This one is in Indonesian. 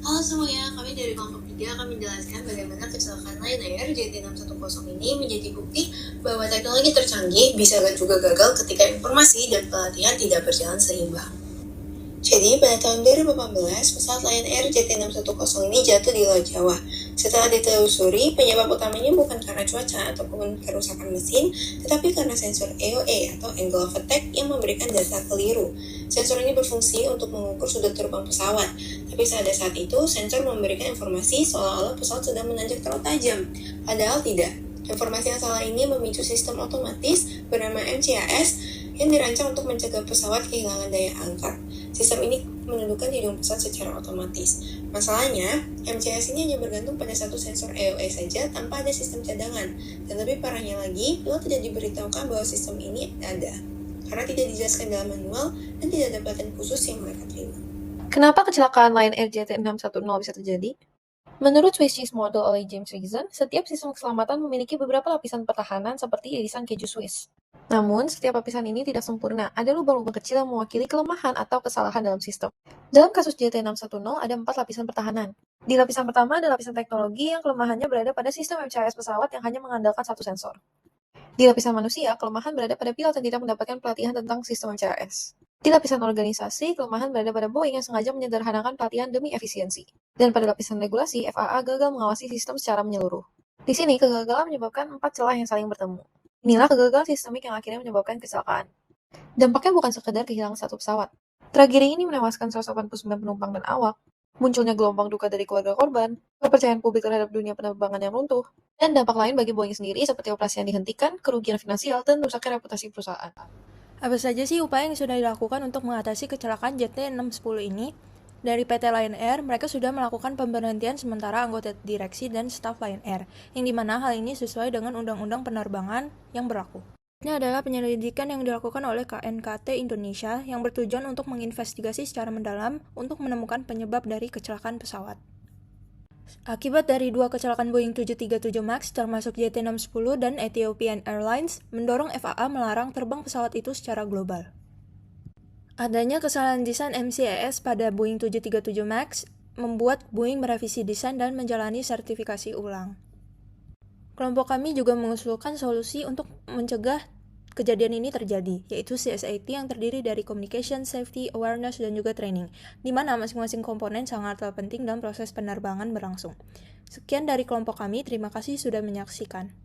Halo semuanya, kami dari kelompok 3 akan menjelaskan bagaimana kecelakaan Lion Air JT610 ini menjadi bukti bahwa teknologi tercanggih bisa juga gagal ketika informasi dan pelatihan tidak berjalan seimbang. Jadi, pada tahun 2018, pesawat Lion Air JT610 ini jatuh di Laut Jawa. Setelah ditelusuri, penyebab utamanya bukan karena cuaca ataupun kerusakan mesin, tetapi karena sensor AOA atau Angle of Attack yang memberikan data keliru. Sensor ini berfungsi untuk mengukur sudut terbang pesawat, tapi pada saat itu sensor memberikan informasi seolah-olah pesawat sedang menanjak terlalu tajam. Padahal tidak. Informasi yang salah ini memicu sistem otomatis bernama MCAS yang dirancang untuk mencegah pesawat kehilangan daya angkat. Sistem ini menundukkan hidung pesawat secara otomatis. Masalahnya, MCAS ini hanya bergantung pada satu sensor AOA saja tanpa ada sistem cadangan. Dan lebih parahnya lagi, pilot tidak diberitahukan bahwa sistem ini ada, karena tidak dijelaskan dalam manual dan tidak ada pelatihan khusus yang mereka terima. Kenapa kecelakaan Lion Air JT610 bisa terjadi? Menurut Swiss Cheese Model oleh James Reason, setiap sistem keselamatan memiliki beberapa lapisan pertahanan seperti irisan keju Swiss. Namun, setiap lapisan ini tidak sempurna. Ada lubang-lubang kecil yang mewakili kelemahan atau kesalahan dalam sistem. Dalam kasus JT610, ada 4 lapisan pertahanan. Di lapisan pertama ada lapisan teknologi yang kelemahannya berada pada sistem MCAS pesawat yang hanya mengandalkan satu sensor. Di lapisan manusia, kelemahan berada pada pilot yang tidak mendapatkan pelatihan tentang sistem MCAS. Di lapisan organisasi, kelemahan berada pada Boeing yang sengaja menyederhanakan pelatihan demi efisiensi. Dan pada lapisan regulasi, FAA gagal mengawasi sistem secara menyeluruh. Di sini, kegagalan menyebabkan 4 celah yang saling bertemu. Inilah kegagalan sistemik yang akhirnya menyebabkan kecelakaan. Dampaknya bukan sekedar kehilangan satu pesawat. Tragedi ini menewaskan 189 penumpang dan awak, munculnya gelombang duka dari keluarga korban, kepercayaan publik terhadap dunia penerbangan yang runtuh, dan dampak lain bagi Boeing sendiri seperti operasi yang dihentikan, kerugian finansial, dan rusaknya reputasi perusahaan. Apa saja sih upaya yang sudah dilakukan untuk mengatasi kecelakaan JT610 ini? Dari PT Lion Air, mereka sudah melakukan pemberhentian sementara anggota direksi dan staf Lion Air, yang dimana hal ini sesuai dengan Undang-Undang Penerbangan yang berlaku. Ini adalah penyelidikan yang dilakukan oleh KNKT Indonesia yang bertujuan untuk menginvestigasi secara mendalam untuk menemukan penyebab dari kecelakaan pesawat. Akibat dari 2 kecelakaan Boeing 737 MAX termasuk JT610 dan Ethiopian Airlines mendorong FAA melarang terbang pesawat itu secara global. Adanya kesalahan desain MCAS pada Boeing 737 MAX membuat Boeing merevisi desain dan menjalani sertifikasi ulang. Kelompok kami juga mengusulkan solusi untuk mencegah kejadian ini terjadi, yaitu CSAT yang terdiri dari Communication, Safety, Awareness, dan juga Training, di mana masing-masing komponen sangatlah penting dalam proses penerbangan berlangsung. Sekian dari kelompok kami, terima kasih sudah menyaksikan.